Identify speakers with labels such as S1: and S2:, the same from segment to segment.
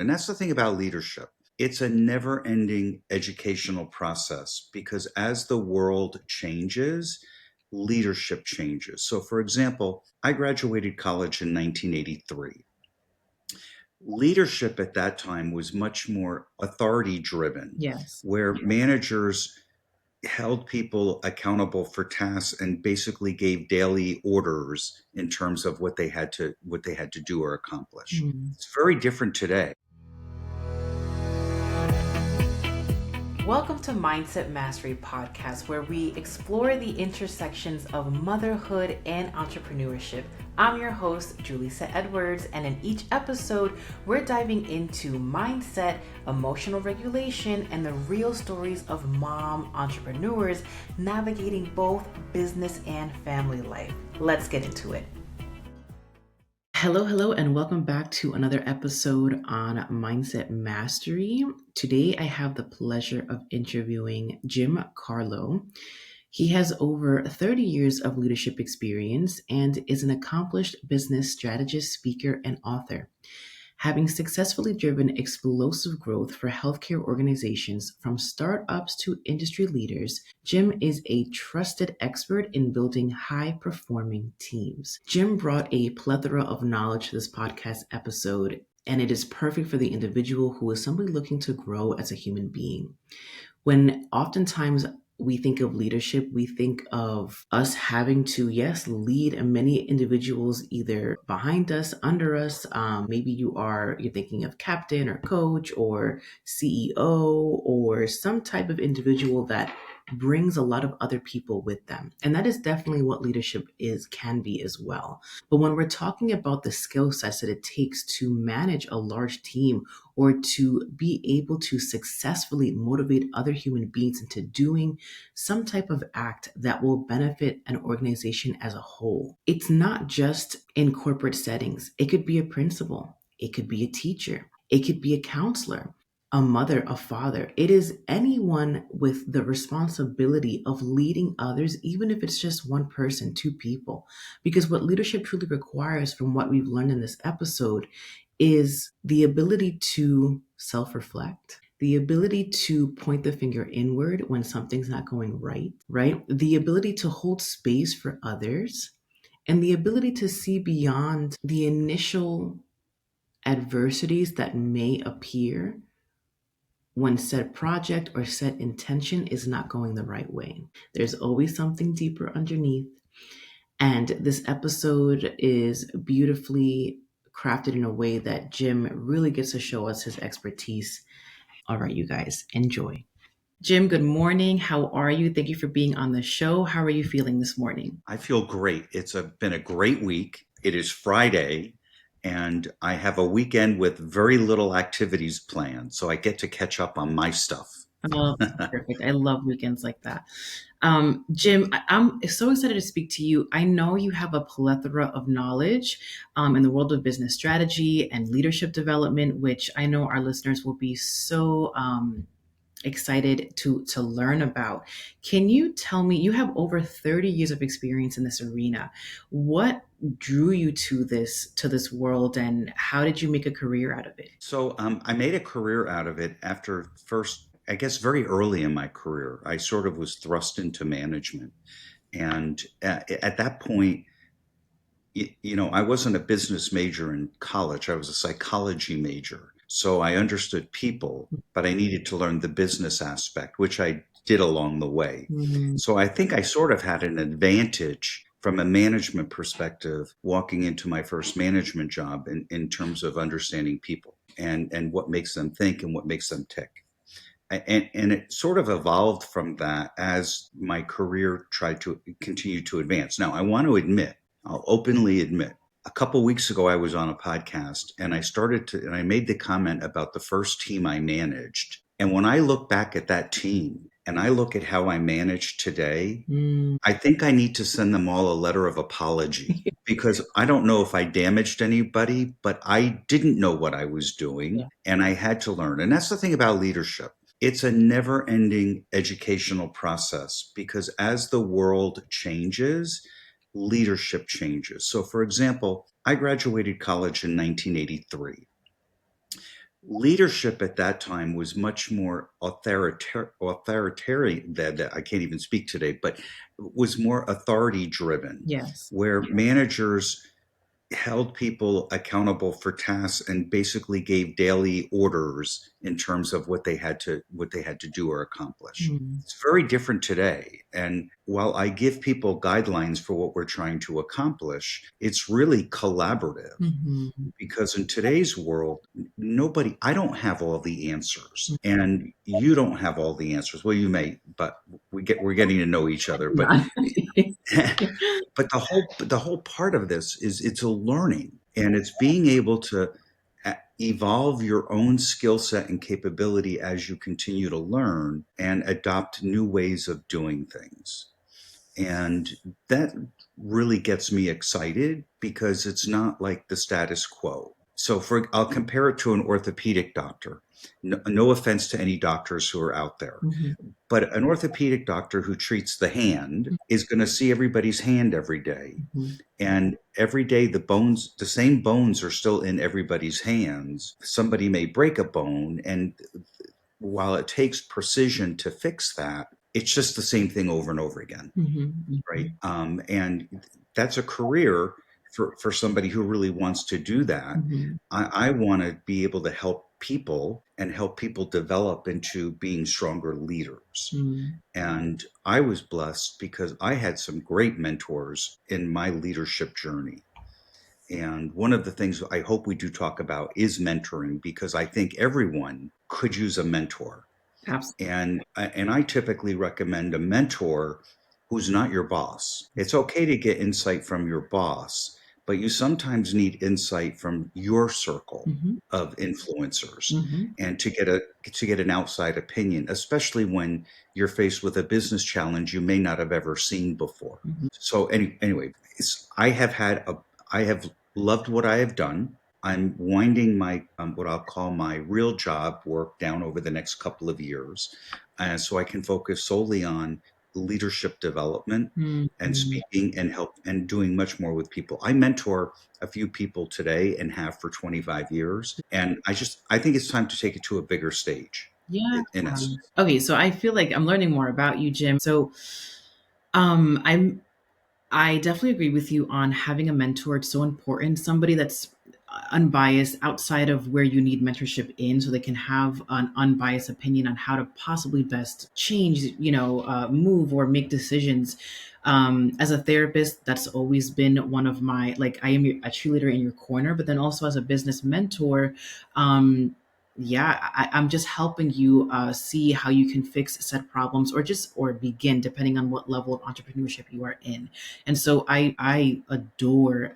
S1: And that's the thing about leadership. It's a never ending educational process because as the world changes, leadership changes. So, for example, I graduated college in 1983. Leadership at that time was much more authority driven,
S2: Yes.
S1: where managers held people accountable for tasks and basically gave daily orders in terms of what they had to do or accomplish.
S2: Mm.
S1: It's very different today.
S2: Welcome to Mindset Mastery Podcast, where we explore the intersections of motherhood and entrepreneurship. I'm your host, Julissa Edwards, and in each episode, we're diving into mindset, emotional regulation, and the real stories of mom entrepreneurs navigating both business and family life. Let's get into it. Hello, and welcome back to another episode on Mindset Mastery. Today, I have the pleasure of interviewing Jim Carlough. He has over 30 years of leadership experience and is an accomplished business strategist, speaker, and author. Having successfully driven explosive growth for healthcare organizations from startups to industry leaders, Jim is a trusted expert in building high performing teams. Jim brought a plethora of knowledge to this podcast episode, and it is perfect for the individual who is simply looking to grow as a human being. When oftentimes we think of leadership, we think of us having to, yes, lead many individuals either behind us, under us. Maybe you're thinking of captain or coach or CEO or some type of individual that brings a lot of other people with them. And that is definitely what leadership can be as well. But when we're talking about the skill sets that it takes to manage a large team or to be able to successfully motivate other human beings into doing some type of act that will benefit an organization as a whole. It's not just in corporate settings. It could be a principal, it could be a teacher, it could be a counselor, a mother, a father. It is anyone with the responsibility of leading others, even if it's just one person, two people. Because what leadership truly requires, from what we've learned in this episode, is the ability to self reflect, the ability to point the finger inward when something's not going right, right? The ability to hold space for others, and the ability to see beyond the initial adversities that may appear when said project or set intention is not going the right way. There's always something deeper underneath. And this episode is beautifully crafted in a way that Jim really gets to show us his expertise. All right, you guys, enjoy. Jim, good morning. How are you? Thank you for being on the show. How are you feeling this morning?
S1: I feel great. It's been a great week. It is Friday, and I have a weekend with very little activities planned, so I get to catch up on my stuff.
S2: Oh, perfect. I love weekends like that. Jim, I'm so excited to speak to you. I know you have a plethora of knowledge in the world of business strategy and leadership development, which I know our listeners will be so excited to learn about. Can you tell me, you have over 30 years of experience in this arena. What drew you to this world, and how did you make a career out of it?
S1: So I made a career out of it after first, I guess, very early in my career. I sort of was thrust into management. And at that point, I wasn't a business major in college. I was a psychology major. So I understood people, but I needed to learn the business aspect, which I did along the way.
S2: Mhm.
S1: So I think I sort of had an advantage from a management perspective walking into my first management job in terms of understanding people and what makes them think and what makes them tick. And it sort of evolved from that as my career tried to continue to advance. Now, I'll openly admit, a couple weeks ago, I was on a podcast and I made the comment about the first team I managed. And when I look back at that team and I look at how I manage today,
S2: Mm.
S1: I think I need to send them all a letter of apology because I don't know if I damaged anybody, but I didn't know what I was doing
S2: Yeah.
S1: and I had to learn. And that's the thing about leadership. It's a never ending educational process because as the world changes, leadership changes. So, for example, I graduated college in 1983. Leadership at that time was much more authoritarian, that I can't even speak today, but was more authority driven,
S2: Yes.
S1: where managers held people accountable for tasks and basically gave daily orders in terms of what they had to do or accomplish.
S2: Mm-hmm.
S1: It's very different today. And while I give people guidelines for what we're trying to accomplish, it's really collaborative,
S2: Mm-hmm.
S1: because in today's world, I don't have all the answers, and you don't have all the answers. Well, you may, but we're getting to know each other. But
S2: Not.
S1: but the whole part of this is it's a learning, and it's being able to evolve your own skill set and capability as you continue to learn and adopt new ways of doing things. And that really gets me excited because it's not like the status quo. So I'll compare it to an orthopedic doctor. No offense to any doctors who are out there,
S2: Mhm,
S1: but an orthopedic doctor who treats the hand is going to see everybody's hand every day.
S2: mhm,
S1: And every day the same bones are still in everybody's hands. Somebody may break a bone, and while it takes precision to fix that, it's just the same thing over and over again,
S2: mhm,
S1: right?
S2: mhm,
S1: And that's a career for somebody who really wants to do that.
S2: mhm,
S1: I want to be able to help people and help people develop into being stronger leaders.
S2: mhm.
S1: And I was blessed because I had some great mentors in my leadership journey. And one of the things I hope we do talk about is mentoring, because I think everyone could use a mentor.
S2: Absolutely.
S1: And I typically recommend a mentor who's not your boss. It's okay to get insight from your boss, but you sometimes need insight from your circle
S2: Mhm,
S1: of influencers,
S2: mhm,
S1: and to get an outside opinion, especially when you're faced with a business challenge you may not have ever seen before.
S2: mhm.
S1: So anyway, I have loved what I have done. I'm winding my what I'll call my real job work down over the next couple of years, so I can focus solely on leadership development and
S2: Mhm.
S1: speaking and help and doing much more with people. I mentor a few people today and have for 25 years, and I think it's time to take it to a bigger stage.
S2: Yeah.
S1: In essence,
S2: Okay, so I feel like I'm learning more about you, Jim. So, I definitely agree with you on having a mentor. It's so important. Somebody that's unbiased outside of where you need mentorship in, so they can have an unbiased opinion on how to possibly best change, move or make decisions. As a therapist, that's always been one of my, like, I am a cheerleader in your corner, but then also as a business mentor, yeah, I'm just helping you see how you can fix said problems, or begin, depending on what level of entrepreneurship you are in. And so I adore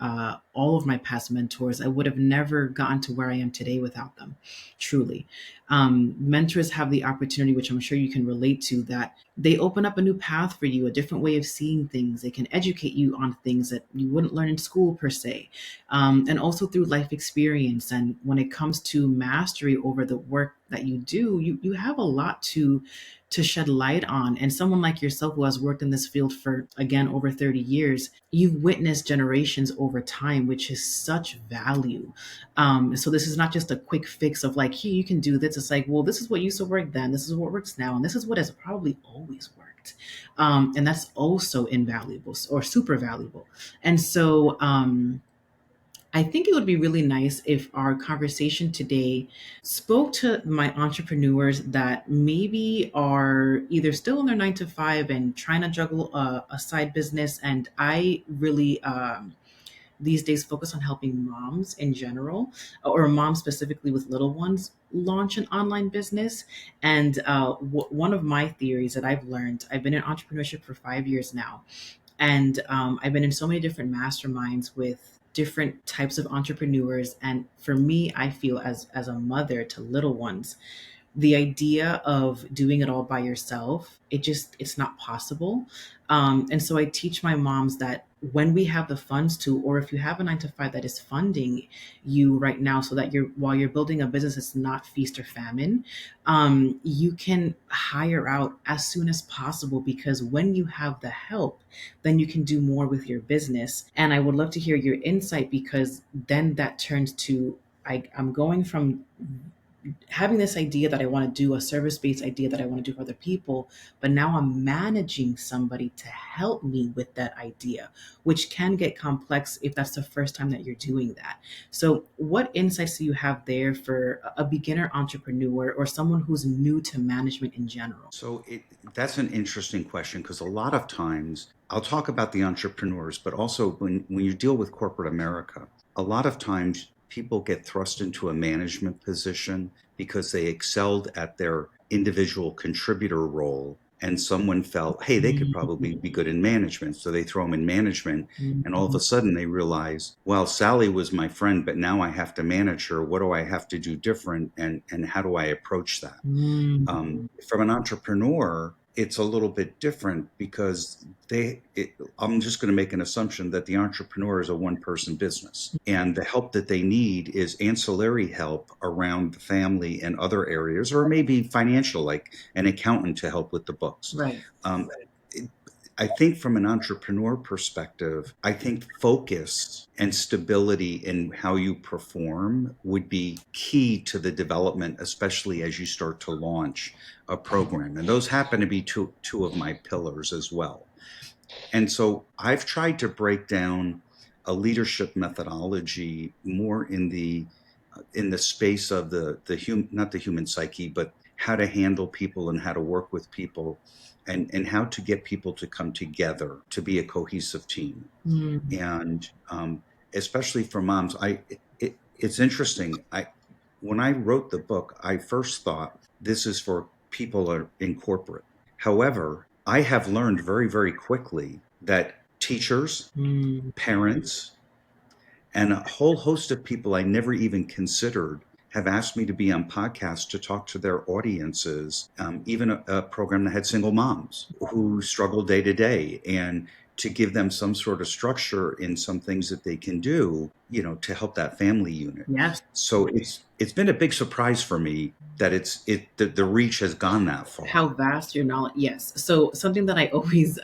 S2: all of my past mentors. I would have never gotten to where I am today without them, truly. Mentors have the opportunity, which I'm sure you can relate to, that they open up a new path for you, a different way of seeing things. They can educate you on things that you wouldn't learn in school per se, and also through life experience. And when it comes to mastery over the work that you do, you have a lot to shed light on. And someone like yourself, who has worked in this field for, again, over 30 years, you've witnessed generations over time, which is such value. So this is not just a quick fix of like, here, you can do this. It's like, well, this is what used to work then, this is what works now, and this is what has probably always worked. And that's also invaluable, or super valuable. And so I think it would be really nice if our conversation today spoke to my entrepreneurs that maybe are either still in their 9 to 5 and trying to juggle a side business. And I really, these days, focus on helping moms in general, or moms specifically with little ones, launch an online business. And one of my theories that I've learned, I've been in entrepreneurship for 5 years now, and I've been in so many different masterminds with different types of entrepreneurs. And for me, I feel, as a mother to little ones, the idea of doing it all by yourself, it's not possible. And so I teach my moms that when we have the funds to, or if you have a 9 to 5 that is funding you right now, so that you're, while you're building a business, it's not feast or famine, you can hire out as soon as possible, because when you have the help, then you can do more with your business. And I would love to hear your insight, because then that turns to, I'm going from having this idea that I want to do, a service based idea that I want to do for other people, but now I'm managing somebody to help me with that idea, which can get complex if that's the first time that you're doing that. So, what insights do you have there for a beginner entrepreneur or someone who's new to management in general?
S1: So that's an interesting question because a lot of times I'll talk about the entrepreneurs, but also when you deal with corporate America, a lot of times people get thrust into a management position because they excelled at their individual contributor role. And someone felt, hey, they could probably be good in management. So they throw them in management. And all of a sudden they realize, well, Sally was my friend, but now I have to manage her. What do I have to do different? And how do I approach that?
S2: Mm,
S1: From an entrepreneur, it's a little bit different because I'm just going to make an assumption that the entrepreneur is a one person business. And the help that they need is ancillary help around the family and other areas, or maybe financial, like an accountant to help with the books.
S2: right.
S1: Um, I think from an entrepreneur perspective, I think focus and stability in how you perform would be key to the development, especially as you start to launch a program. And those happen to be two of my pillars as well. And so I've tried to break down a leadership methodology more in the space of not the human psyche, but how to handle people and how to work with people and how to get people to come together to be a cohesive team.
S2: Mm,
S1: And especially for moms, it's interesting. When I wrote the book, I first thought this is for people in corporate. However, I have learned very, very quickly that teachers,
S2: mm,
S1: parents, and a whole host of people I never even considered have asked me to be on podcasts to talk to their audiences, even a program that had single moms who struggle day to day, and to give them some sort of structure in some things that they can do, to help that family unit.
S2: yes.
S1: So it's been a big surprise for me that the reach has gone that
S2: How
S1: far.
S2: vast your knowledge. Yes. So something that I always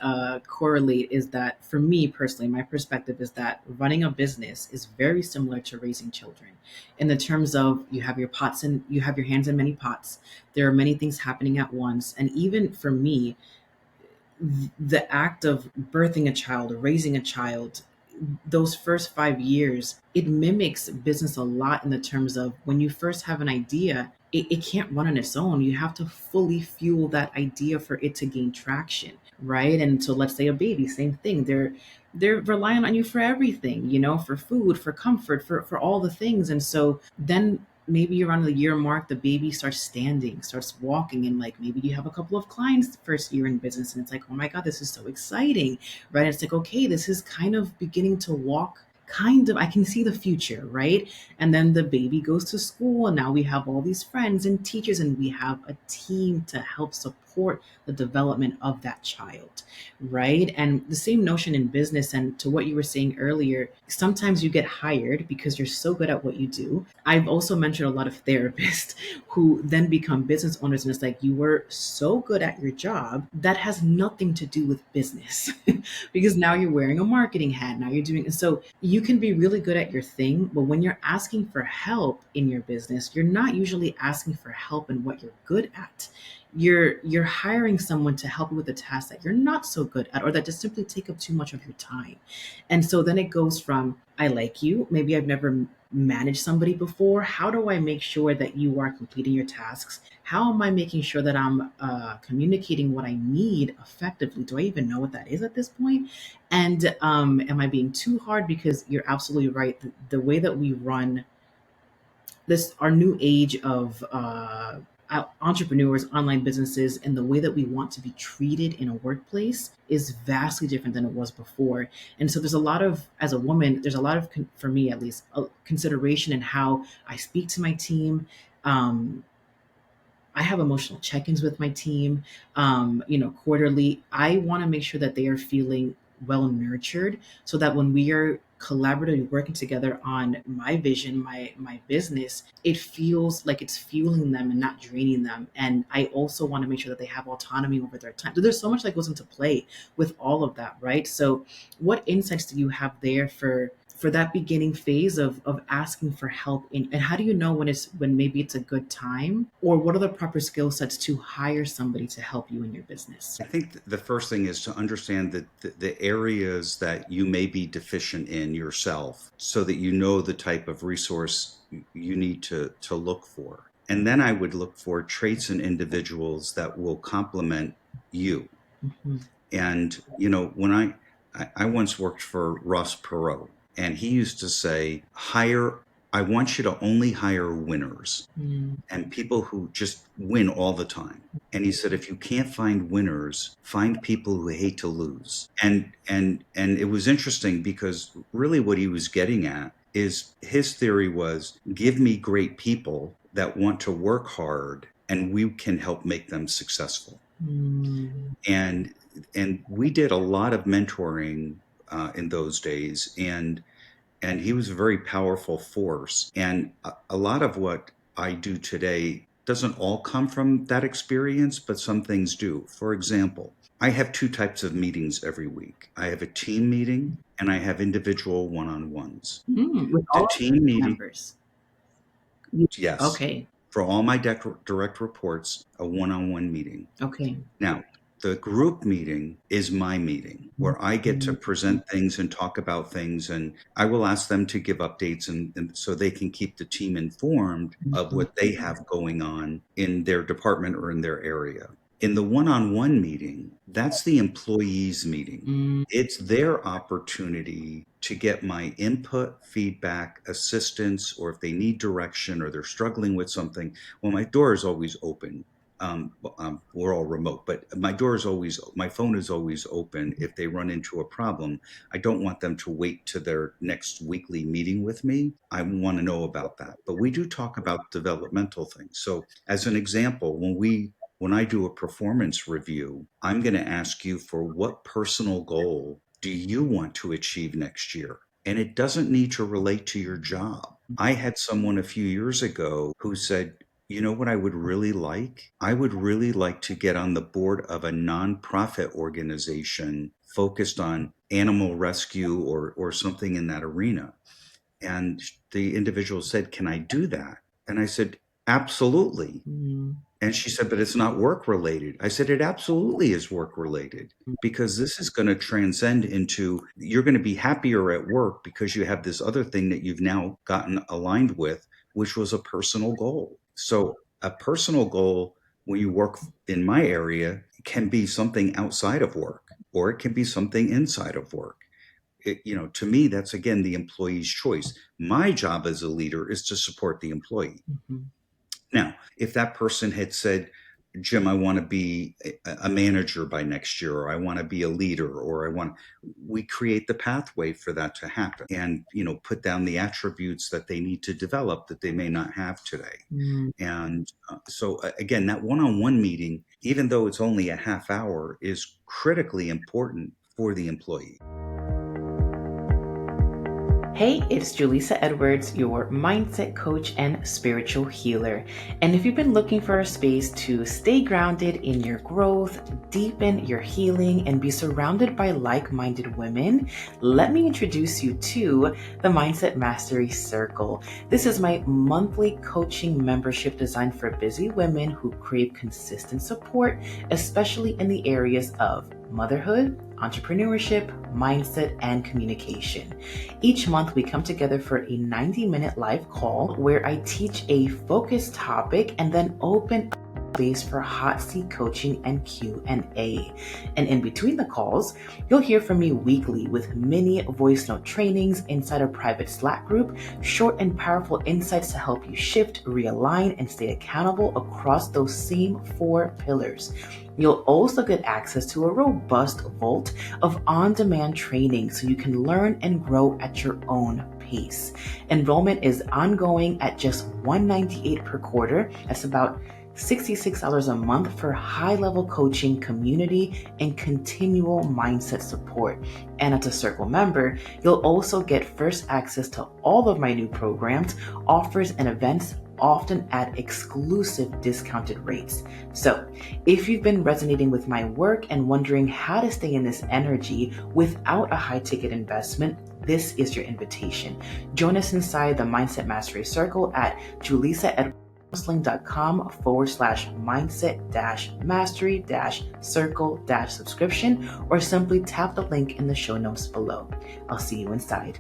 S2: correlate is that for me personally, my perspective is that running a business is very similar to raising children in the terms of you have your pots and you have your hands in many pots. There are many things happening at once. And even for me, the act of birthing a child, raising a child, those first 5 years, it mimics business a lot in the terms of when you first have an idea, it can't run on its own. You have to fully fuel that idea for it to gain traction, right? And so let's say a baby, same thing. They're relying on you for everything, for food, for comfort, for all the things. And so then maybe around the year mark, the baby starts standing, starts walking, and like maybe you have a couple of clients the first year in business, and it's like, oh my God, this is so exciting, right? It's like, okay, this is kind of beginning to walk. Kind of, I can see the future, right? And then the baby goes to school, and now we have all these friends and teachers, and we have a team to help support the development of that child, right? And the same notion in business, and to what you were saying earlier, sometimes you get hired because you're so good at what you do. I've also mentioned a lot of therapists who then become business owners, and it's like you were so good at your job that has nothing to do with business because now you're wearing a marketing hat. Now you're doing so you can be really good at your thing, but when you're asking for help in your business, you're not usually asking for help in what you're good at. You're hiring someone to help you with a task that you're not so good at or that just simply take up too much of your time. And so then it goes from I like you, maybe I've never managed somebody before. How do I make sure that you are completing your tasks? How am I making sure that I'm communicating what I need effectively? Do I even know what that is at this point? And am I being too hard? Because you're absolutely right. The way that we run this, our new age of entrepreneurs, online businesses, and the way that we want to be treated in a workplace is vastly different than it was before. And so there's a lot of, as a woman, there's a lot of, for me at least, consideration in how I speak to my team. Um, I have emotional check-ins with my team, quarterly. I want to make sure that they are feeling well nurtured, so that when we are collaboratively working together on my vision, my business, it feels like it's fueling them and not draining them. And I also want to make sure that they have autonomy over their time. So there's so much that goes into play with all of that, right? So, what insights do you have there for that beginning phase of asking for help and how do you know when maybe it's a good time, or what are the proper skill sets to hire somebody to help you in your business?
S1: I think the first thing is to understand that the areas that you may be deficient in yourself so that you know the type of resource you need to look for. And then I would look for traits in individuals that will complement you.
S2: Mhm.
S1: And, when I once worked for Ross Perot, and he used to say, I want you to only hire winners
S2: Mm,
S1: and people who just win all the time. And he said, if you can't find winners, find people who hate to lose. And it was interesting because really what he was getting at is his theory was give me great people that want to work hard and we can help make them successful.
S2: mm,
S1: And we did a lot of mentoring in those days, and he was a very powerful force. And a lot of what I do today doesn't all come from that experience, but some things do. For example, I have two types of meetings every week. I have a team meeting and I have individual one-on-ones.
S2: with
S1: The
S2: all of
S1: team
S2: the
S1: meeting,
S2: members. You-
S1: yes,
S2: Okay.
S1: for all my direct reports, a one-on-one meeting.
S2: Okay.
S1: Now, the group meeting is my meeting where I get to
S2: Mhm.
S1: present things and talk about things, and I will ask them to give updates and so they can keep the team informed of what they have going on in their department or in their area. In the one-on-one meeting, that's the employees meeting.
S2: Mm,
S1: It's their opportunity to get my input, feedback, assistance, or if they need direction or they're struggling with something. Well, my door is always open. We're all remote, but my phone is always open. If they run into a problem, I don't want them to wait to their next weekly meeting with me. I want to know about that. But we do talk about developmental things. So as an example, when I do a performance review, I'm going to ask you for what personal goal do you want to achieve next year? And it doesn't need to relate to your job. I had someone a few years ago who said, you know what I would really like? I would really like to get on the board of a nonprofit organization focused on animal rescue or something in that arena. And the individual said, can I do that? And I said, absolutely.
S2: mm,
S1: And she said, but it's not work related. I said, it absolutely is work related because this is going to transcend into you're going to be happier at work because you have this other thing that you've now gotten aligned with, which was a personal goal. So, a personal goal when you work in my area can be something outside of work or it can be something inside of work. To me, that's again the employee's choice. My job as a leader is to support the employee.
S2: mhm,
S1: Now, if that person had said, Jim, I want to be a manager by next year, or I want to be a leader, or we create the pathway for that to happen and, put down the attributes that they need to develop that they may not have today.
S2: mm.
S1: And again, that one on one meeting, even though it's only a half hour, is critically important for the employee.
S2: Hey, it's Julissa Edwards, your mindset coach and spiritual healer. And if you've been looking for a space to stay grounded in your growth, deepen your healing, and be surrounded by like-minded women, let me introduce you to the Mindset Mastery Circle. This is my monthly coaching membership designed for busy women who crave consistent support, especially in the areas of motherhood, entrepreneurship, mindset, and communication. Each month, we come together for a 90-minute live call where I teach a focused topic and then open space for hot seat coaching and Q&A. And in between the calls, you'll hear from me weekly with mini voice note trainings inside a private Slack group, short and powerful insights to help you shift, realign, and stay accountable across those same 4 pillars. You'll also get access to a robust vault of on-demand training so you can learn and grow at your own pace. Enrollment is ongoing at just $198 per quarter. That's about $66 a month for high-level coaching, community, and continual mindset support. And as a Circle member, you'll also get first access to all of my new programs, offers, and events often at exclusive discounted rates. So, if you've been resonating with my work and wondering how to stay in this energy without a high ticket investment, this is your invitation. Join us inside the Mindset Mastery Circle at julisaedwardsling.com/mindset mastery circle subscription, or simply tap the link in the show notes below. I'll see you inside.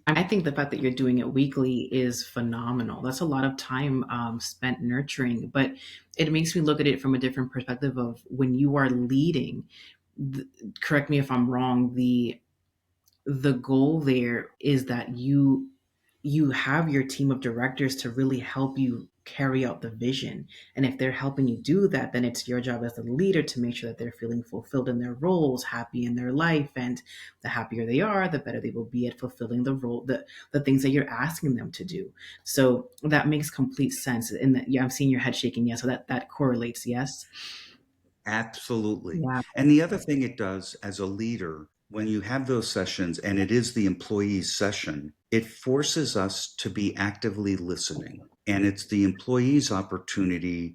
S2: I think the fact that you're doing it weekly is phenomenal. That's a lot of time spent nurturing, but it makes me look at it from a different perspective of when you are leading. th- Correct me if I'm wrong. The goal there is that you have your team of directors to really help you carry out the vision. And if they're helping you do that, then it's your job as the leader to make sure that they're feeling fulfilled in their roles, happy in their life. And the happier they are, the better they will be at fulfilling the role, the things that you're asking them to do. So that makes complete sense. And that, yeah, I'm seeing your head shaking. Yeah. So that correlates. Yes.
S1: Absolutely.
S2: Yeah.
S1: And the other thing it does as a leader, when you have those sessions and it is the employee's session, it forces us to be actively listening. And it's the employee's opportunity,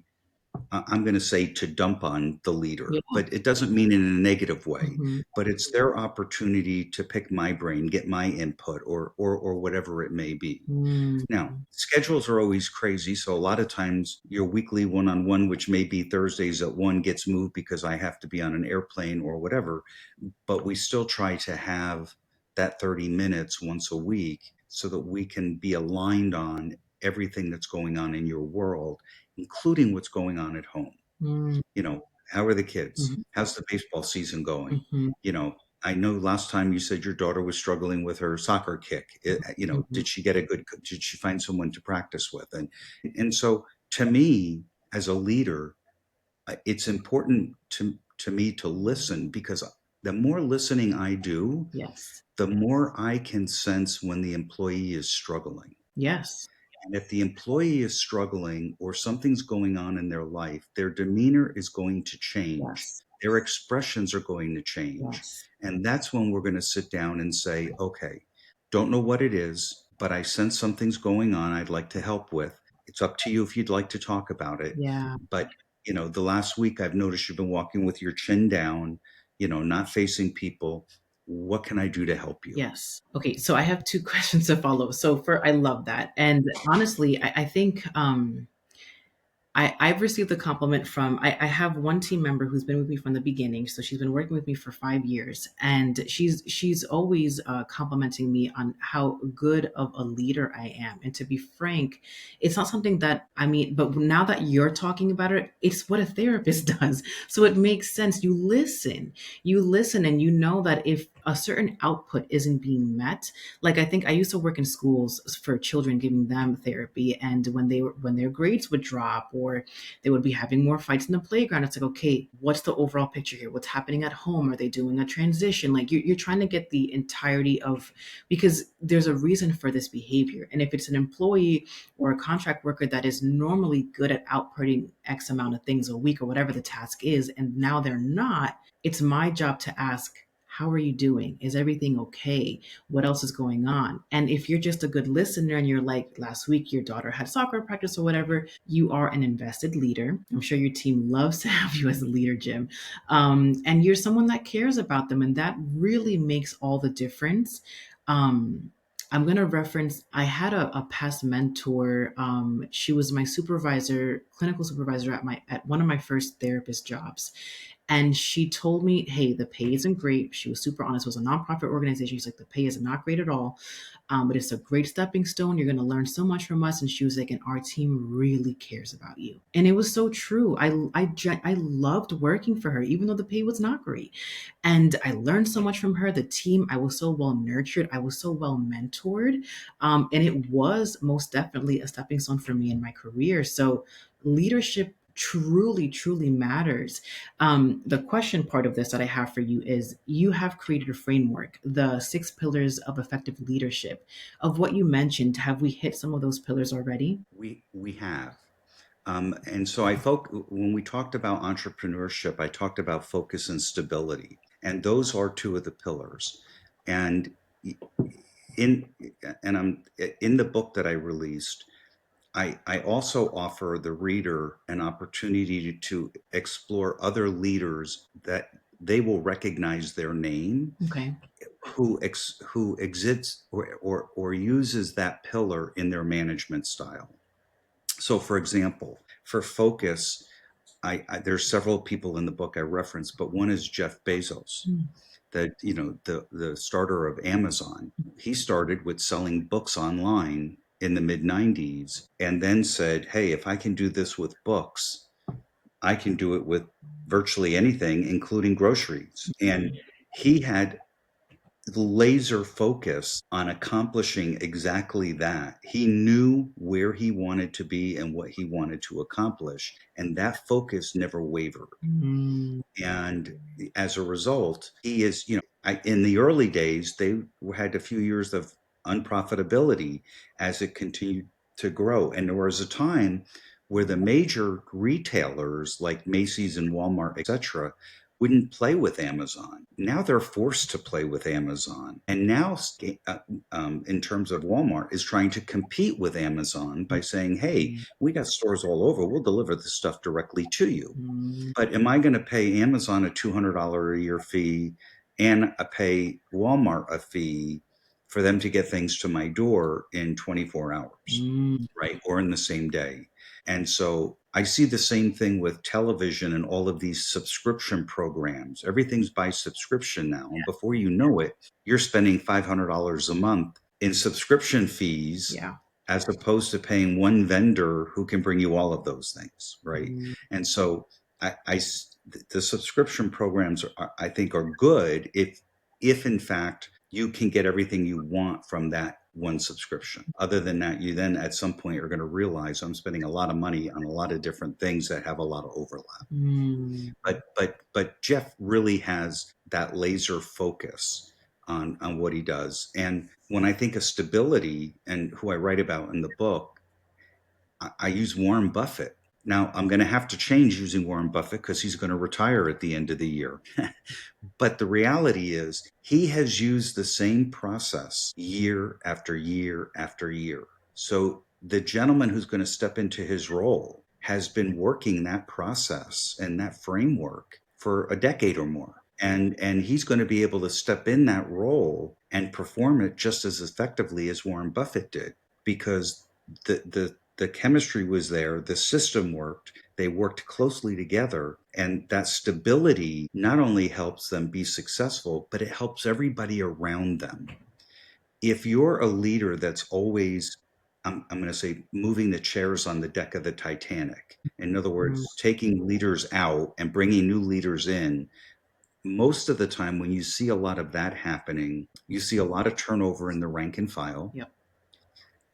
S1: I'm going to say, to dump on the leader,
S2: Yeah.
S1: but it doesn't mean in a negative way.
S2: Hmm.
S1: But it's their opportunity to pick my brain, get my input, or whatever it may be.
S2: Mm.
S1: Now, schedules are always crazy, so a lot of times your weekly one-on-one, which may be Thursdays at 1, gets moved because I have to be on an airplane or whatever, but we still try to have that 30 minutes once a week so that we can be aligned on everything that's going on in your world, including what's going on at home.
S2: Mm.
S1: You know, how are the kids?
S2: Mhm.
S1: How's the baseball season going?
S2: Mhm.
S1: You know, I know last time you said your daughter was struggling with her soccer kick.
S2: Mhm.
S1: Did she get a good, did she find someone to practice with? And so to me, as a leader, it's important to me to listen, because the more listening I do,
S2: Yes.
S1: the more I can sense when the employee is struggling.
S2: Yes.
S1: And if the employee is struggling or something's going on in their life, their demeanor is going to change.
S2: Yes.
S1: Their expressions are going to change.
S2: Yes.
S1: And that's when we're going to sit down and say, okay, don't know what it is, but I sense something's going on I'd like to help with. It's up to you if you'd like to talk about it.
S2: Yeah.
S1: But, the last week I've noticed you've been walking with your chin down, not facing people. What can I do to help you?
S2: Yes. Okay. So I have two questions to follow. So I love that. And honestly, I think I've received a compliment from I have one team member who's been with me from the beginning. So she's been working with me for 5 years, and she's always complimenting me on how good of a leader I am. And to be frank, it's not something that I mean, but now that you're talking about it, it's what a therapist does. So it makes sense. You listen, and you know that if a certain output isn't being met, like I think I used to work in schools for children, giving them therapy, and when their grades would drop or they would be having more fights in the playground, it's like, okay, what's the overall picture here? What's happening at home? Are they doing a transition? Like you're trying to get the entirety of, because there's a reason for this behavior. And if it's an employee or a contract worker that is normally good at outputting X amount of things a week or whatever the task is, and now they're not, it's my job to ask, how are you doing? Is everything okay? What else is going on? And if you're just a good listener and you're like, last week your daughter had soccer practice or whatever, you are an invested leader. I'm sure your team loves to have you as a leader, Jim. And you're someone that cares about them. And that really makes all the difference. I'm going to reference, I had a past mentor. She was my supervisor, clinical supervisor at one of my first therapist jobs. And she told me, hey, the pay isn't great. She was super honest. It was a nonprofit organization. She's like, the pay is not great at all. But it's a great stepping stone. You're going to learn so much from us. And she was like, and our team really cares about you. And it was so true. I loved working for her, even though the pay was not great. And I learned so much from her. The team, I was so well nurtured. I was so well mentored. And it was most definitely a stepping stone for me in my career. So leadership truly matters. The question part of this that I have for you is, you have created a framework, the 6 pillars of effective leadership. Of what you mentioned, have we hit some of those pillars already?
S1: We have. And so when we talked about entrepreneurship, I talked about focus and stability, and those are two of the pillars. And in and I'm in the book that I released. I also offer the reader an opportunity to explore other leaders that they will recognize their name,
S2: Okay.
S1: who exits or uses that pillar in their management style. So, for example, for focus, there's several people in the book I reference, but one is Jeff Bezos,
S2: Mm.
S1: the starter of Amazon. He started with selling books online in the mid 90s and then said, "Hey, if I can do this with books, I can do it with virtually anything, including groceries." And he had laser focus on accomplishing exactly that. He knew where he wanted to be and what he wanted to accomplish, and that focus never wavered.
S2: Mm.
S1: And as a result, he is, in the early days, they had a few years of unprofitability as it continued to grow. And there was a time where the major retailers like Macy's and Walmart, etc., wouldn't play with Amazon. Now they're forced to play with Amazon. And now, in terms of Walmart, is trying to compete with Amazon by saying, "Hey, we got stores all over. We'll deliver the stuff directly to you."
S2: Mm.
S1: But am I going to pay Amazon a $200 a year fee and pay Walmart a fee for them to get things to my door in 24 hours,
S2: Mm.
S1: right? Or in the same day. And so I see the same thing with television and all of these subscription programs. Everything's by subscription now. And before you know it, you're spending $500 a month in subscription fees
S2: Yeah.
S1: as opposed to paying one vendor who can bring you all of those things, right?
S2: Mm.
S1: And so the subscription programs I think are good if in fact you can get everything you want from that one subscription. Other than that, you then at some point are going to realize I'm spending a lot of money on a lot of different things that have a lot of overlap.
S2: Mm.
S1: But Jeff really has that laser focus on what he does. And when I think of stability and who I write about in the book, I use Warren Buffett. Now, I'm going to have to change using Warren Buffett because he's going to retire at the end of the year. But the reality is, he has used the same process year after year after year. So the gentleman who's going to step into his role has been working that process and that framework for a decade or more. And he's going to be able to step in that role and perform it just as effectively as Warren Buffett did because the chemistry was there, the system worked, they worked closely together, and that stability not only helps them be successful, but it helps everybody around them. If you're a leader that's always, I'm going to say, moving the chairs on the deck of the Titanic, in other
S2: Mm.
S1: words, taking leaders out and bringing new leaders in, most of the time when you see a lot of that happening, you see a lot of turnover in the rank and file,
S2: Yep.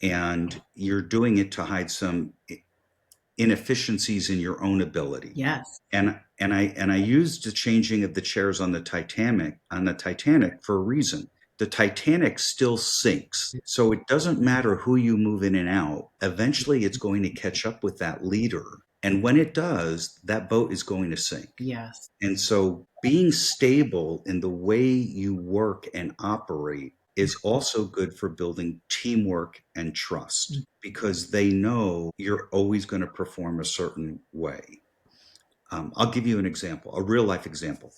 S1: and you're doing it to hide some inefficiencies in your own ability.
S2: Yes.
S1: And I used the changing of the chairs on the Titanic for a reason. The Titanic still sinks. So it doesn't matter who you move in and out. Eventually it's going to catch up with that leader. And when it does, that boat is going to sink.
S2: Yes.
S1: And so being stable in the way you work and operate is also good for building teamwork and trust because they know you're always going to perform a certain way. I'll give you an example, a real life example.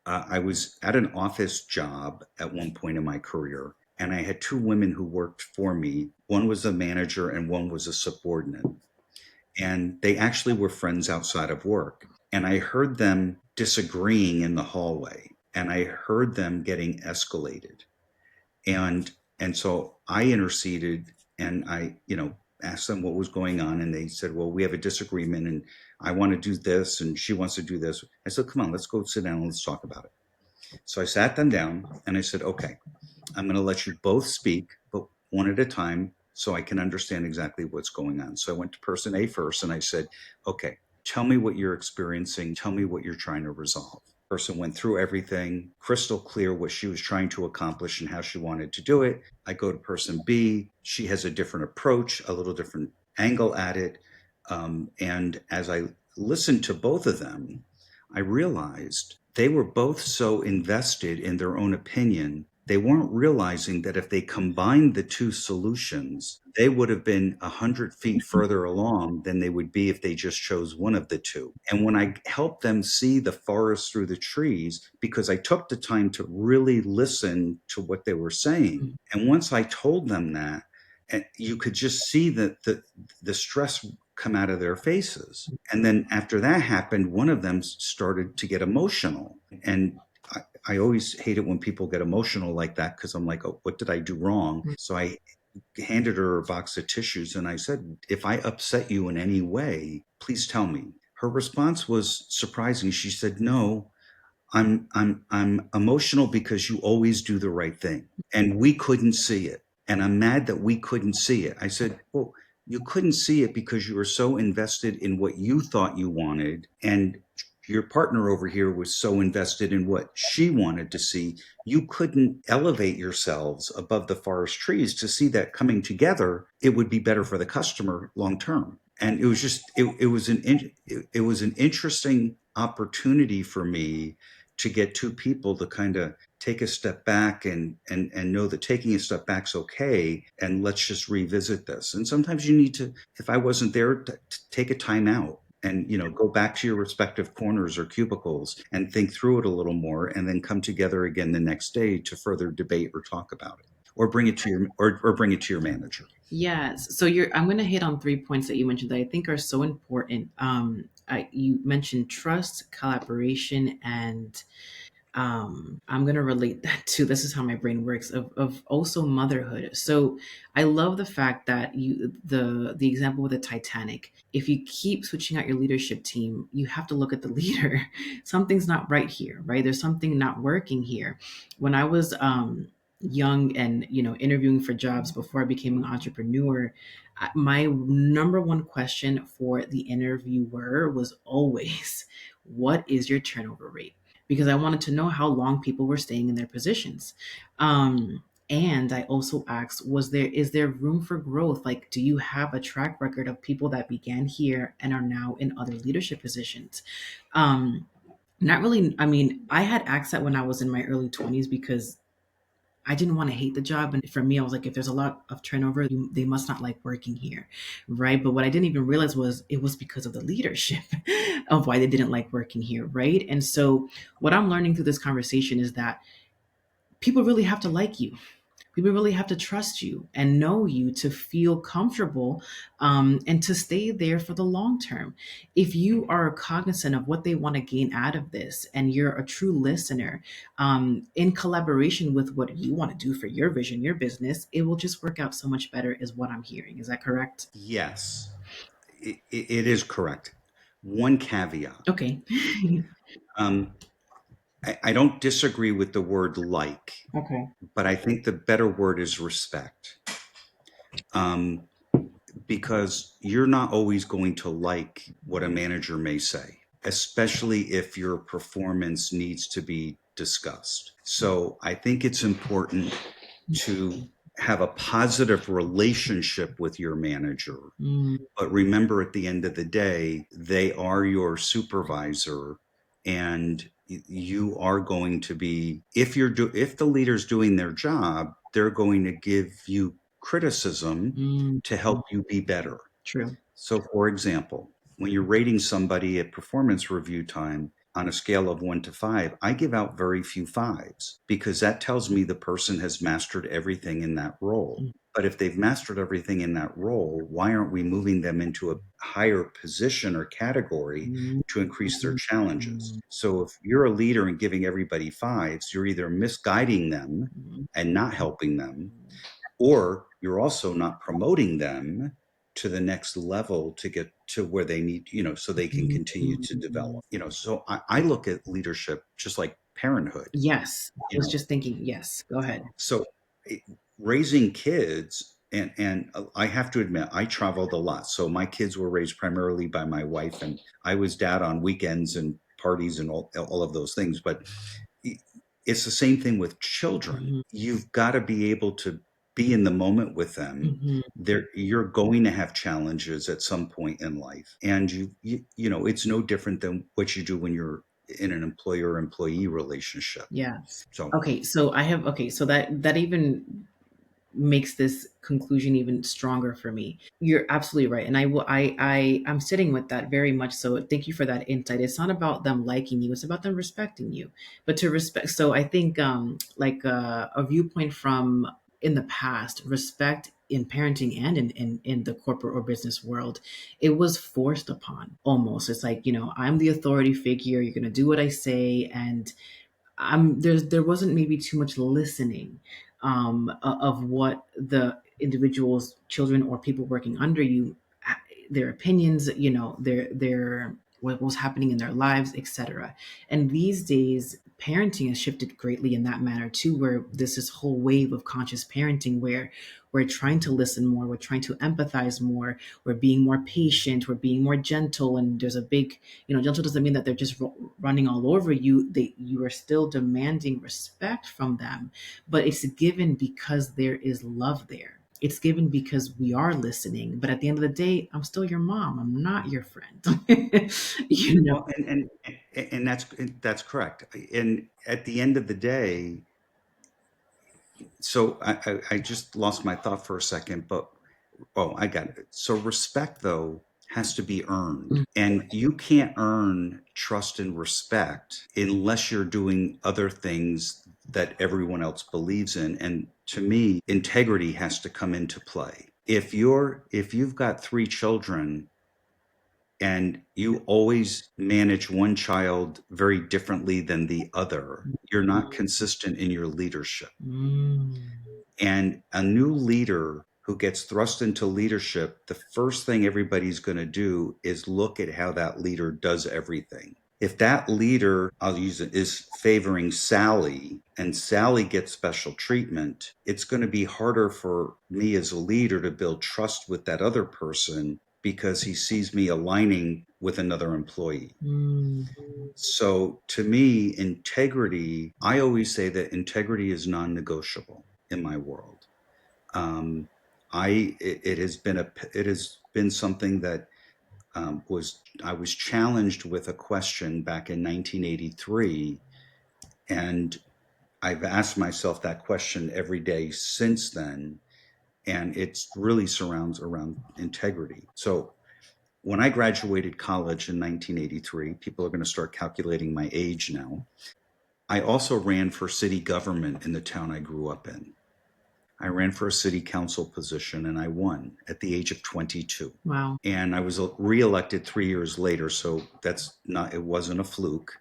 S1: I was at an office job at one point in my career, and I had two women who worked for me. One was a manager and one was a subordinate. And they actually were friends outside of work. And I heard them disagreeing in the hallway, and I heard them getting escalated. And so I interceded and I asked them what was going on, and they said, "Well, we have a disagreement, and I want to do this, and she wants to do this." I said, "Come on, let's go sit down and let's talk about it." So I sat them down and I said, "Okay, I'm going to let you both speak, but one at a time so I can understand exactly what's going on." So I went to person A first and I said, "Okay, tell me what you're experiencing. Tell me what you're trying to resolve." Person went through everything, crystal clear what she was trying to accomplish and how she wanted to do it. I go to person B. She has a different approach, a little different angle at it. And as I listened to both of them, I realized they were both so invested in their own opinion They weren't realizing that if they combined the two solutions, they would have been 100 feet further along than they would be if they just chose one of the two. And when I helped them see the forest through the trees, because I took the time to really listen to what they were saying, and once I told them that, and you could just see that the stress come out of their faces. And then after that happened, one of them started to get emotional. And I always hate it when people get emotional like that because I'm like, oh, what did I do wrong? So I handed her a box of tissues and I said, if I upset you in any way, please tell me. Her response was surprising. She said, no, I'm emotional because you always do the right thing. And we couldn't see it. And I'm mad that we couldn't see it. I said, well, you couldn't see it because you were so invested in what you thought you wanted. And your partner over here was so invested in what she wanted to see. You couldn't elevate yourselves above the forest trees to see that coming together, it would be better for the customer long term. And it was just, it was an interesting opportunity for me to get two people to kind of take a step back and know that taking a step back's okay, and let's just revisit this. And sometimes you need to, if I wasn't there, to take a time out and go back to your respective corners or cubicles and think through it a little more, and then come together again the next day to further debate or talk about it, or bring it to your or bring it to your manager.
S2: Yes. So I'm going to hit on 3 points that you mentioned that I think are so important. You mentioned trust, collaboration, and I'm going to relate that to, this is how my brain works, of also motherhood. So I love the fact that the example with the Titanic, if you keep switching out your leadership team, you have to look at the leader. Something's not right here, right? There's something not working here. When I was young and interviewing for jobs before I became an entrepreneur, my number one question for the interviewer was always, what is your turnover rate? Because I wanted to know how long people were staying in their positions. And I also asked, is there room for growth? Like, do you have a track record of people that began here and are now in other leadership positions? Not really. I mean, I had asked that when I was in my early 20s because I didn't want to hate the job. And for me, I was like, if there's a lot of turnover, they must not like working here. Right. But what I didn't even realize was it was because of the leadership of why they didn't like working here. Right. And so what I'm learning through this conversation is that people really have to like you. People really have to trust you and know you to feel comfortable, and to stay there for the long term. If you are cognizant of what they want to gain out of this and you're a true listener, in collaboration with what you want to do for your vision, your business, it will just work out so much better, is what I'm hearing. Is that correct?
S1: Yes, it is correct. One caveat.
S2: Okay.
S1: Um, I don't disagree with the word like,
S2: Okay.
S1: but I think the better word is respect. Um, because you're not always going to like what a manager may say, especially if your performance needs to be discussed. So I think it's important to have a positive relationship with your manager.
S2: Mm,
S1: But remember, at the end of the day, they are your supervisor, and you are going to be, if the leader's doing their job, they're going to give you criticism
S2: mm,
S1: to help you be better.
S2: true.
S1: So, for example, when you're rating somebody at performance review time on a scale of 1 to 5, I give out very few fives because that tells me the person has mastered everything in that role. But if they've mastered everything in that role, why aren't we moving them into a higher position or category
S2: Mm,
S1: to increase their challenges?
S2: mm,
S1: So if you're a leader and giving everybody fives, you're either misguiding them
S2: mm,
S1: and not helping them, or you're also not promoting them to the next level to get to where they need, so they can continue to
S2: mm.
S1: develop. So I look at leadership just like parenthood.
S2: Yes. I
S1: you
S2: was
S1: know
S2: just thinking, yes, go ahead.
S1: so raising kids, and I have to admit, I traveled a lot, so my kids were raised primarily by my wife, and I was dad on weekends and parties and all of those things. But it's the same thing with children.
S2: Mhm,
S1: You've got to be able to be in the moment with them.
S2: mhm,
S1: You're going to have challenges at some point in life, and it's no different than what you do when you're in an employer-employee relationship.
S2: Yeah.
S1: So,
S2: Okay, so that even makes this conclusion even stronger for me. You're absolutely right, and I'm sitting with that very much. So thank you for that insight. It's not about them liking you; it's about them respecting you. But to respect, so I think like a viewpoint from in the past, respect in parenting and in the corporate or business world, it was forced upon almost. It's like, I'm the authority figure. You're gonna do what I say, and there wasn't maybe too much listening of what the individuals, children, or people working under you, their opinions, their what was happening in their lives, etc. And these days, parenting has shifted greatly in that manner too, where there's this whole wave of conscious parenting where we're trying to listen more, we're trying to empathize more, we're being more patient, we're being more gentle, and there's a big, gentle doesn't mean that they're just running all over you. You are still demanding respect from them, but it's given because there is love there. It's given because we are listening. But at the end of the day, I'm still your mom. I'm not your friend. you know.
S1: well, and that's correct. And at the end of the day, so I just lost my thought for a second, but oh, I got it. So respect, though, has to be earned. And you can't earn trust and respect unless you're doing other things that everyone else believes in. And to me, integrity has to come into play. If you've got three children and you always manage one child very differently than the other, you're not consistent in your leadership.
S2: Mm.
S1: And a new leader who gets thrust into leadership, the first thing everybody's going to do is look at how that leader does everything. If that leader, I'll use it, is favoring Sally and Sally gets special treatment, it's going to be harder for me as a leader to build trust with that other person because he sees me aligning with another employee.
S2: Mm.
S1: So to me, integrity, I always say that integrity is non-negotiable in my world. Um, it has been something that I was challenged with a question back in 1983, and I've asked myself that question every day since then, and it really surrounds around integrity. So when I graduated college in 1983, people are going to start calculating my age now. I also ran for city government in the town I grew up in. I ran for a city council position and I won at the age of 22.
S2: Wow.
S1: And I was reelected 3 years later. So it wasn't a fluke.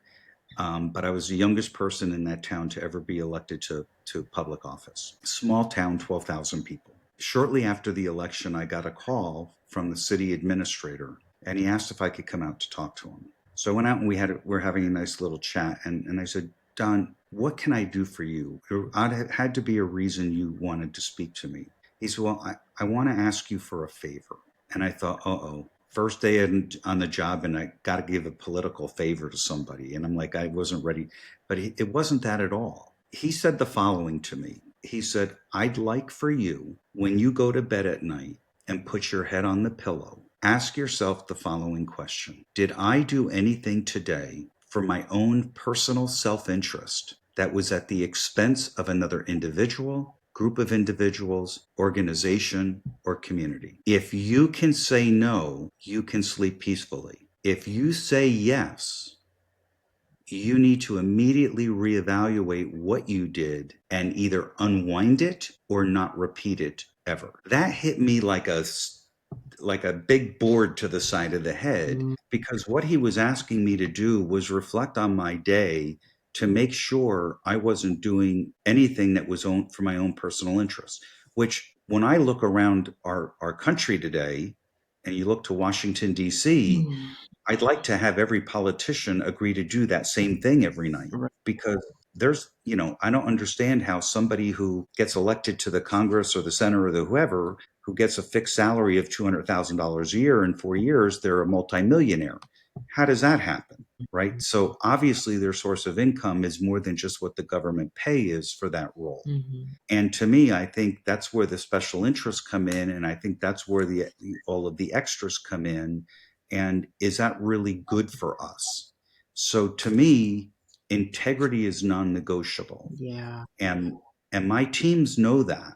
S1: But I was the youngest person in that town to ever be elected to public office. Small town, 12,000 people. Shortly after the election, I got a call from the city administrator and he asked if I could come out to talk to him. So I went out and we're having a nice little chat. And I said, Don, what can I do for you? There had to be a reason you wanted to speak to me. He said, well, I want to ask you for a favor. And I thought, oh, first day on the job, and I got to give a political favor to somebody. And I'm like, I wasn't ready. But it wasn't that at all. He said the following to me. He said, I'd like for you, when you go to bed at night and put your head on the pillow, ask yourself the following question. Did I do anything today for my own personal self-interest that was at the expense of another individual, group of individuals, organization, or community? If you can say no, you can sleep peacefully. If you say yes, you need to immediately reevaluate what you did and either unwind it or not repeat it ever. That hit me like a big board to the side of the head,
S2: Mm.
S1: because what he was asking me to do was reflect on my day to make sure I wasn't doing anything that was for my own personal interests. Which, when I look around our country today, and you look to Washington, D.C.,
S2: Mm.
S1: I'd like to have every politician agree to do that same thing every night,
S2: Right.
S1: because I don't understand how somebody who gets elected to the Congress or the Senate or the whoever, who gets a fixed salary of $200,000 a year in 4 years, they're a multimillionaire. How does that happen? Right. So obviously their source of income is more than just what the government pay is for that role.
S2: Mm-hmm.
S1: And to me, I think that's where the special interests come in. And I think that's where all of the extras come in. And is that really good for us? So to me, integrity is non-negotiable.
S2: Yeah.
S1: And my teams know that.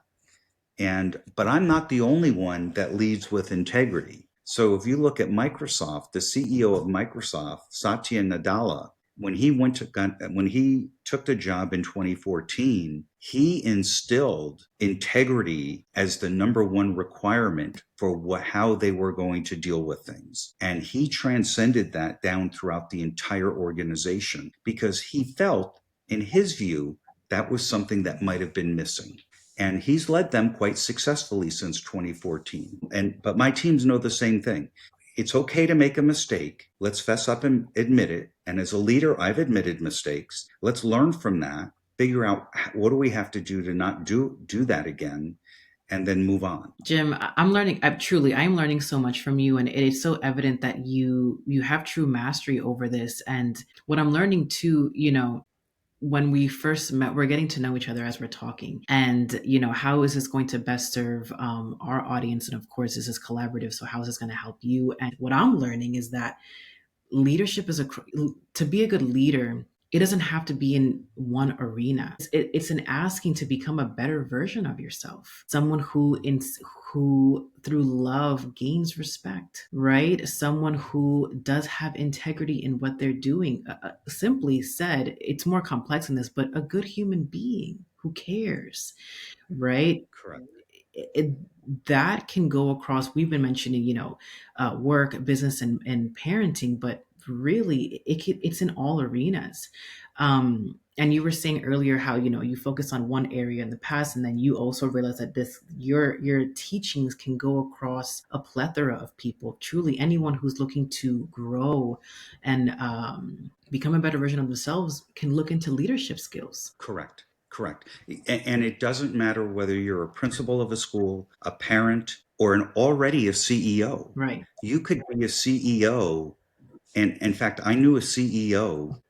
S1: But I'm not the only one that leads with integrity. So if you look at Microsoft, the CEO of Microsoft, Satya Nadella, when he took the job in 2014, he instilled integrity as the number one requirement for how they were going to deal with things. And he transcended that down throughout the entire organization because he felt, in his view, that was something that might have been missing. And he's led them quite successfully since 2014. But my teams know the same thing. It's okay to make a mistake. Let's fess up and admit it. And as a leader, I've admitted mistakes. Let's learn from that, figure out what do we have to do to not do that again, and then move on.
S2: Jim, I'm learning. I'm learning so much from you, and it is so evident that you have true mastery over this. And what I'm learning too, when we first met, we're getting to know each other as we're talking, and how is this going to best serve our audience? And of course, this is collaborative. So how is this going to help you? And what I'm learning is that leadership is to be a good leader, it doesn't have to be in one arena. It's an asking to become a better version of yourself, someone who through love gains respect, right? Someone who does have integrity in what they're doing. Simply said, it's more complex than this, but a good human being who cares, right?
S1: Correct.
S2: it, that can go across. We've been mentioning, work, business, and parenting, but really, it's in all arenas. And you were saying earlier how you focus on one area in the past, and then you also realize that your teachings can go across a plethora of people. Truly, anyone who's looking to grow and become a better version of themselves can look into leadership skills.
S1: Correct. Correct. And it doesn't matter whether you're a principal of a school, a parent, or already a CEO.
S2: Right.
S1: You could be a CEO. And in fact, I knew a CEO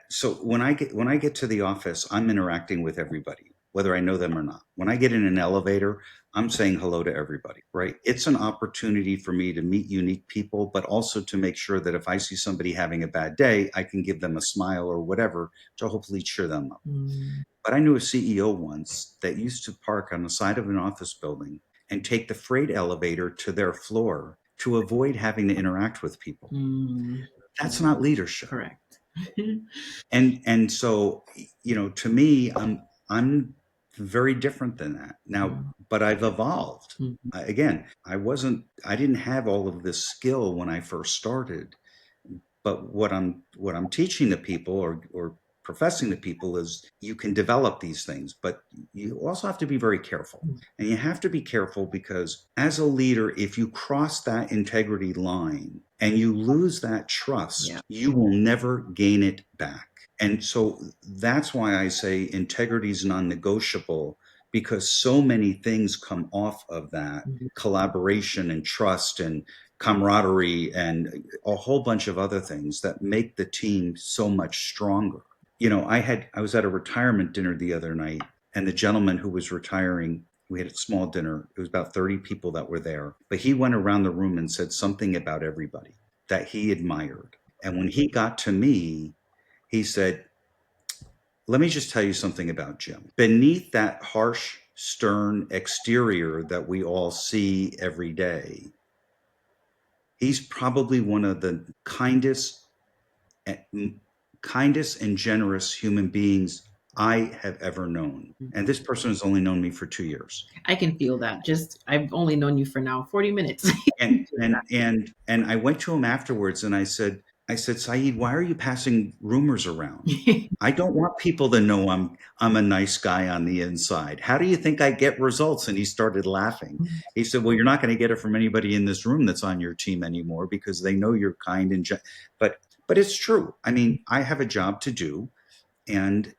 S1: so when I get to the office, I'm interacting with everybody, whether I know them or not. When I get in an elevator, I'm saying hello to everybody, right? It's an opportunity for me to meet unique people, but also to make sure that if I see somebody having a bad day, I can give them a smile or whatever to hopefully cheer them up.
S2: Mm,
S1: But I knew a CEO once that used to park on the side of an office building and take the freight elevator to their floor to avoid having to interact with people.
S2: mm,
S1: That's not leadership.
S2: correct.
S1: And so, to me, I'm very different than that now,
S2: Mm,
S1: but I've evolved.
S2: mhm.
S1: Again, I didn't have all of this skill when I first started, but what I'm teaching the people or professing to people is you can develop these things, but you also have to be very careful. And you have to be careful because as a leader, if you cross that integrity line and you lose that trust,
S2: Yeah.
S1: you will never gain it back. And so that's why I say integrity is non-negotiable, because so many things come off of that
S2: Mhm.
S1: collaboration and trust and camaraderie and a whole bunch of other things that make the team so much stronger. I was at a retirement dinner the other night, and the gentleman who was retiring, we had a small dinner. It was about 30 people that were there, but he went around the room and said something about everybody that he admired. And when he got to me, he said, "Let me just tell you something about Jim. Beneath that harsh, stern exterior that we all see every day, he's probably one of the kindest and generous human beings I have ever known. And this person has only known me for 2 years."
S2: I can feel that. Just I've only known you for now 40 minutes.
S1: And I went to him afterwards and I said, "Saeed, why are you passing rumors around? I don't want people to know I'm a nice guy on the inside. How do you think I get results?" And he started laughing. He said, "Well, you're not going to get it from anybody in this room that's on your team anymore because they know you're kind and but it's true. I mean, I have a job to do, and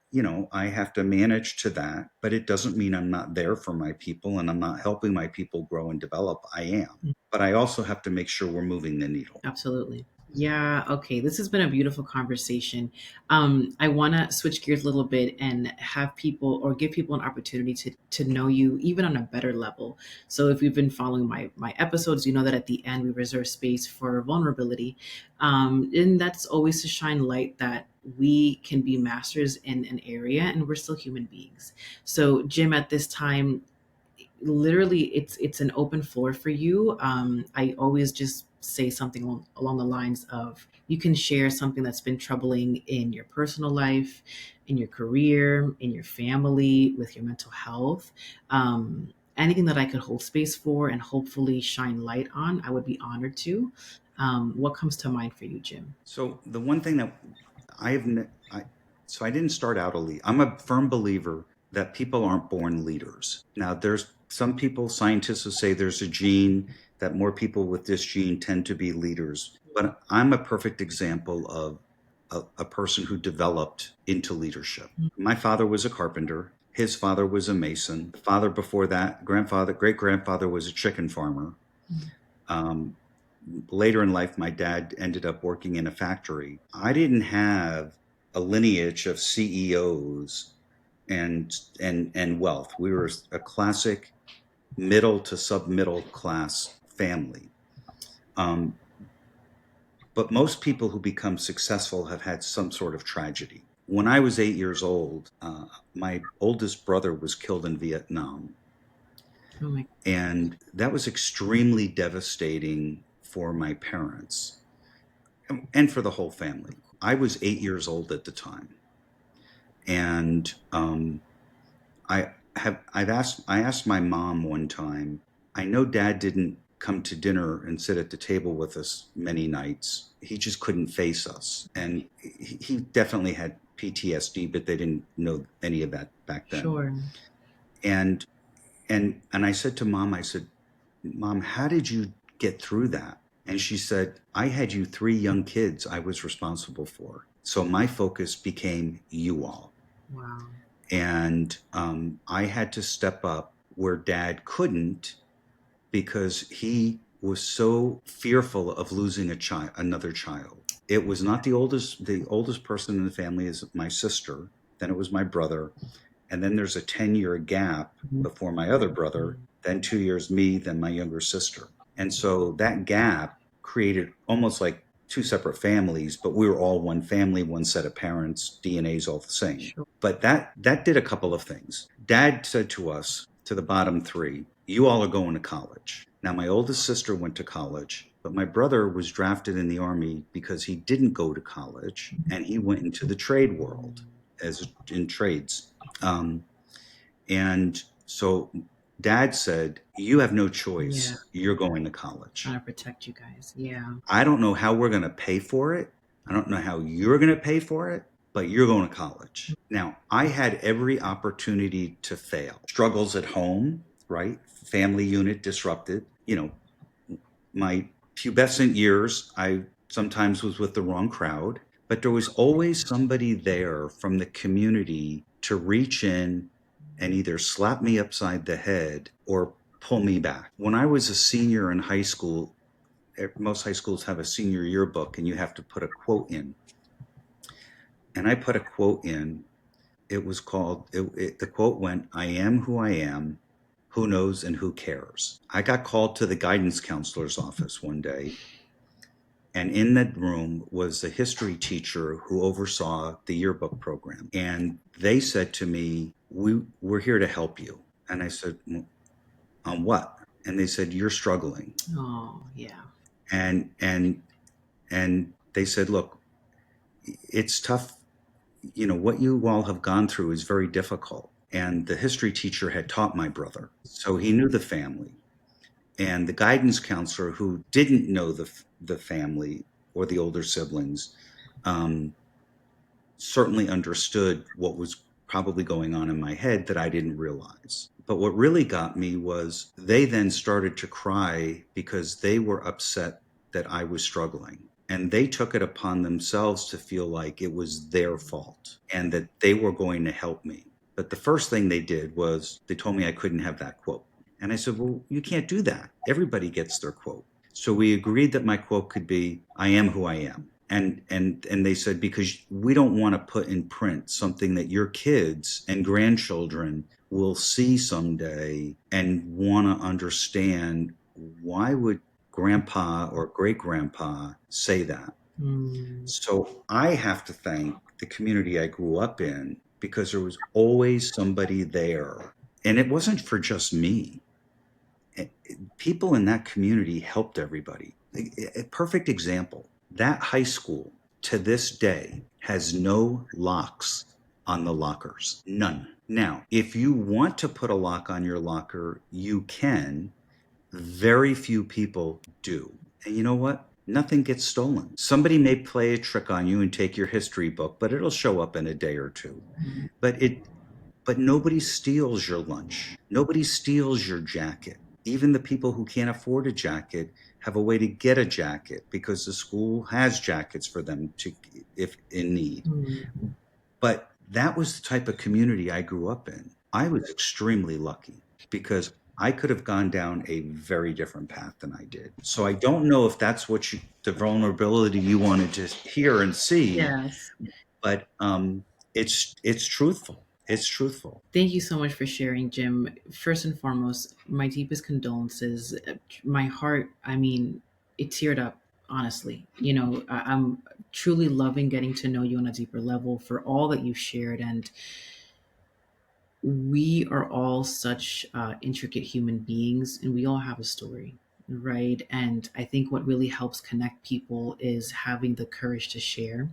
S1: I have to manage to that, but it doesn't mean I'm not there for my people and I'm not helping my people grow and develop. I am. But I also have to make sure we're moving the needle.
S2: Absolutely. Yeah, okay. This has been a beautiful conversation. I want to switch gears a little bit and have people or give people an opportunity to know you even on a better level. So if you've been following my episodes, you know that at the end we reserve space for vulnerability. And that's always to shine light that we can be masters in an area and we're still human beings. So Jim, at this time, literally it's an open floor for you. I always just say something along the lines of you can share something that's been troubling in your personal life, in your career, in your family, with your mental health. Anything that I could hold space for and hopefully shine light on, I would be honored to. What comes to mind for you, Jim?
S1: So the one thing that I have, so I didn't start out a lead. I'm a firm believer that people aren't born leaders. Now, there's some people, scientists will say there's a gene that more people with this gene tend to be leaders. But I'm a perfect example of a person who developed into leadership. My father was a carpenter. His father was a mason. Father before that, grandfather, great grandfather was a chicken farmer. Um, Later in life, my dad ended up working in a factory. I didn't have a lineage of CEOs and wealth. We were a classic middle to sub middle class family. Um, but most people who become successful have had some sort of tragedy. When I was 8 years old, my oldest brother was killed in Vietnam.
S2: Oh my.
S1: And that was extremely devastating for my parents and for the whole family. I was 8 years old at the time, and I asked my mom one time. I know Dad didn't come to dinner and sit at the table with us many nights. He just couldn't face us, and he definitely had PTSD, but they didn't know any of that back then.
S2: Sure.
S1: And and I said to Mom, I said, Mom, how did you get through that? And she said, I had you three young kids I was responsible for. So my focus became you all.
S2: Wow.
S1: And I had to step up where Dad couldn't because he was so fearful of losing another child. It was not the oldest person in the family is my sister. Then it was my brother. And then there's a 10-year gap before my other brother, then 2 years me, then my younger sister. And so that gap created almost like two separate families, but we were all one family, one set of parents, DNA's all the same.
S2: Sure.
S1: But that did a couple of things. Dad said to us, to the bottom three, you all are going to college. Now my oldest sister went to college, but my brother was drafted in the army because he didn't go to college and he went into the trade world as in trades. Um, and so Dad said, you have no
S2: Yeah.
S1: choice. You're going to
S2: Trying
S1: college.
S2: to protect you guys. Yeah.
S1: I don't know how we're going to pay for it. I don't know how you're going to pay for it, but you're going to college. Now, I had every opportunity to fail. Struggles at home, right? Family unit disrupted. You know, my pubescent years, I sometimes was with the wrong crowd, but there was always somebody there from the community to reach in and either slap me upside the head or pull me back. When I was a senior in high school, most high schools have a senior yearbook and you have to put a quote in. And I put a quote in. It was called, the quote went, I am who I am, who knows and who cares. I got called to the guidance counselor's office one day. And in that room was the history teacher who oversaw the yearbook program. And they said to me, we're here to help you. And I said, "Well, on what?" And they said, you're struggling.
S2: Oh, yeah.
S1: And they said, look, it's tough. You know, what you all have gone through is very difficult. And the history teacher had taught my brother. So he knew the family. And the guidance counselor who didn't know the family or the older siblings um, certainly understood what was probably going on in my head that I didn't realize. But what really got me was they then started to cry because they were upset that I was struggling. And they took it upon themselves to feel like it was their fault and that they were going to help me. But the first thing they did was they told me I couldn't have that quote. And I said, well, you can't do that. Everybody gets their quote. So we agreed that my quote could be, I am who I am. And they said, because we don't want to put in print something that your kids and grandchildren will see someday and want to understand, why would grandpa or great grandpa say that?
S2: Mm,
S1: So I have to thank the community I grew up in, because there was always somebody there. And it wasn't for just me. People in that community helped everybody. A perfect example, that high school to this day has no locks on the lockers. None. Now, if you want to put a lock on your locker, you can. Very few people do. And you know what? Nothing gets stolen. Somebody may play a trick on you and take your history book, but it'll show up in a day or two. But nobody steals your lunch. Nobody steals your jacket. Even the people who can't afford a jacket have a way to get a jacket, because the school has jackets for them to, if in need.
S2: mm.
S1: But that was the type of community I grew up in. I was extremely lucky, because I could have gone down a very different path than I did. So I don't know if that's the vulnerability you wanted to hear and see,
S2: Yes.
S1: but it's truthful. It's truthful.
S2: Thank you so much for sharing, Jim. First and foremost, my deepest condolences. My heart, I mean, it teared up, honestly. I'm truly loving getting to know you on a deeper level for all that you've shared. And we are all such intricate human beings, and we all have a story, right? And I think what really helps connect people is having the courage to share.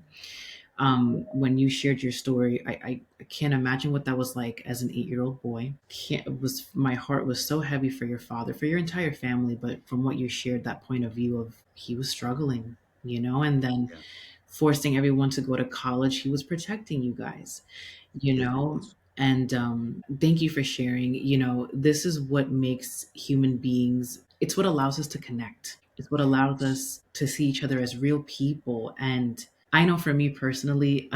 S2: When you shared your story, I can't imagine what that was like as an 8-year-old boy. Can't, it was my heart was so heavy for your father, for your entire family. But from what you shared, that point of view of he was struggling, and then
S1: Yeah,
S2: forcing everyone to go to college, he was protecting you guys, you
S1: yeah, he
S2: know.
S1: was.
S2: And thank you for sharing. This is what makes human beings. It's what allows us to connect. It's what allows us to see each other as real people. And I know for me personally,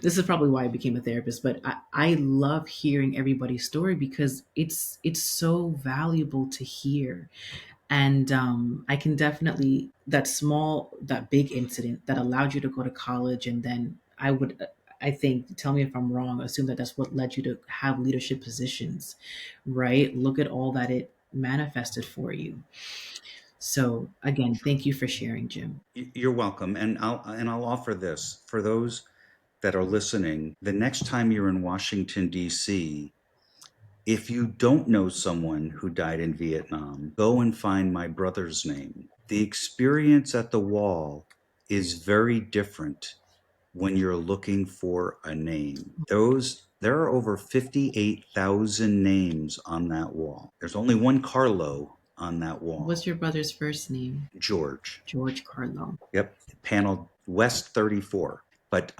S2: this is probably why I became a therapist, but I love hearing everybody's story because it's so valuable to hear. And I can definitely that big incident that allowed you to go to college, and then I think, tell me if I'm wrong, assume that that's what led you to have leadership positions, right? Look at all that it manifested for you. So again,
S1: Sure.
S2: thank you for sharing, Jim.
S1: You're welcome. And I'll offer this for those that are listening. The next time you're in Washington, D.C., if you don't know someone who died in Vietnam, go and find my brother's name. The experience at the wall is very different when you're looking for a name. There are over 58,000 names on that wall. There's only one Carlough on that
S2: What's
S1: wall,
S2: your brother's first name?
S1: George.
S2: George Carlough.
S1: Yep, panel West 34. But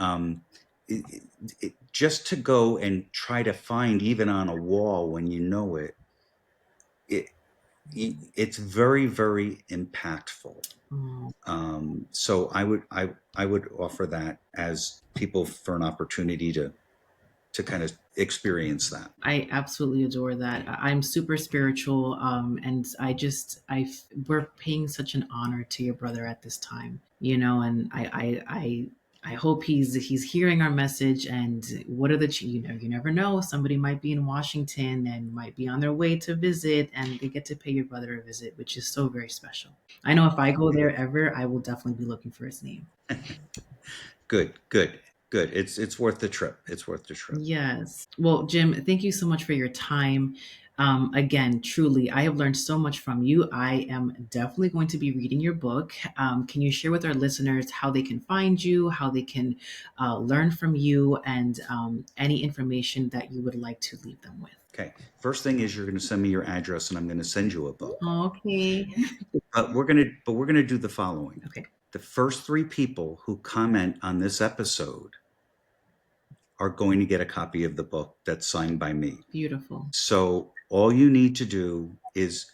S1: just to go and try to find, even on a wall when you know it, it it's very, very impactful.
S2: Oh,
S1: So I would offer that as people for an opportunity to kind of experience that.
S2: I absolutely adore that. I'm super spiritual, and we're paying such an honor to your brother at this time, and I hope he's hearing our message. And what are you never know, somebody might be in Washington and might be on their way to visit, and they get to pay your brother a visit, which is so very special. I know if I go there ever, I will definitely be looking for his name.
S1: Good, good, good. It's worth the trip. It's worth the trip.
S2: Yes. Well, Jim, thank you so much for your time. Again, truly, I have learned so much from you. I am definitely going to be reading your book. Can you share with our listeners how they can find you, how they can learn from you, and any information that you would like to leave them with?
S1: Okay. First thing is, you're going to send me your address, and I'm going to send you a book.
S2: Okay.
S1: But we're gonna do the following.
S2: Okay.
S1: The first three people who comment on this episode are going to get a copy of the book that's signed by me.
S2: Beautiful.
S1: So all you need to do is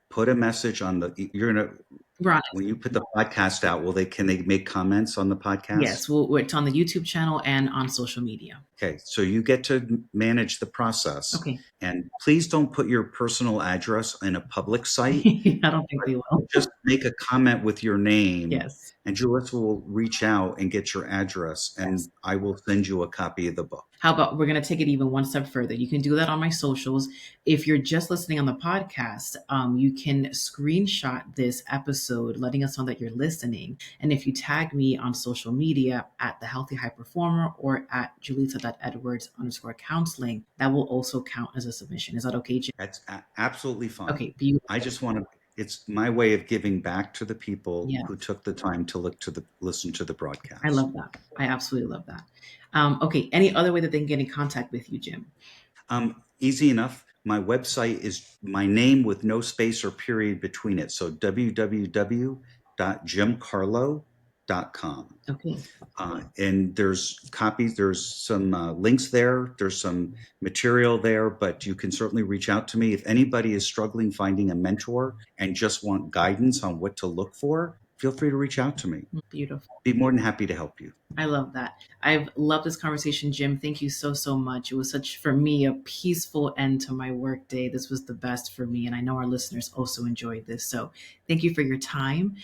S1: put a message on the. You're gonna
S2: We're on
S1: When
S2: it.
S1: you put the podcast out, can they make comments on the podcast?
S2: Yes. Well, it's on the YouTube channel and on social media.
S1: Okay, so you get to manage the process.
S2: Okay.
S1: And please don't put your personal address in a public site.
S2: I don't think we will.
S1: Just make a comment with your name,
S2: Yes.
S1: and Julissa will reach out and get your address,
S2: Yes.
S1: and I will send you a copy of the book.
S2: How about we're going to take it even one step further? You can do that on my socials. If you're just listening on the podcast, you can screenshot this episode, letting us know that you're listening. And if you tag me on social media at the Healthy High Performer or at Julissa.Edwards_counseling, that will also count as a submission. Is that okay, Jim?
S1: That's absolutely fine.
S2: Okay, beautiful.
S1: I just want to. It's my way of giving back to the people
S2: Yes.
S1: who took the time to listen to the broadcast.
S2: I love that. I absolutely love that. Okay, any other way that they can get in contact with you, Jim?
S1: Easy enough. My website is my name with no space or period between it. So www.jimcarlough.com.
S2: Okay.
S1: And there's copies, there's some links there, there's some material there, but you can certainly reach out to me. If anybody is struggling finding a mentor and just want guidance on what to look for, feel free to reach out to me.
S2: Beautiful.
S1: Be more than happy to help you.
S2: I love that. I've loved this conversation, Jim. Thank you so, so much. It was such, for me, a peaceful end to my work day. This was the best for me. And I know our listeners also enjoyed this. So thank you for your time.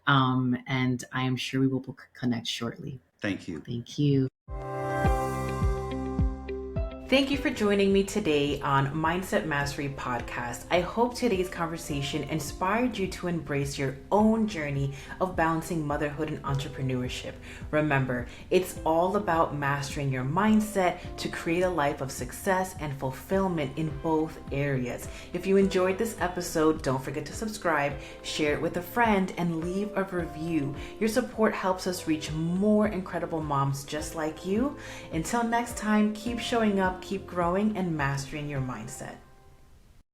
S2: And I am sure we will connect shortly.
S1: Thank you.
S2: Thank you. Thank you for joining me today on Mindset Mastery Podcast. I hope today's conversation inspired you to embrace your own journey of balancing motherhood and entrepreneurship. Remember, it's all about mastering your mindset to create a life of success and fulfillment in both areas. If you enjoyed this episode, don't forget to subscribe, share it with a friend, and leave a review. Your support helps us reach more incredible moms just like you. Until next time, keep showing up, keep growing, and mastering your mindset.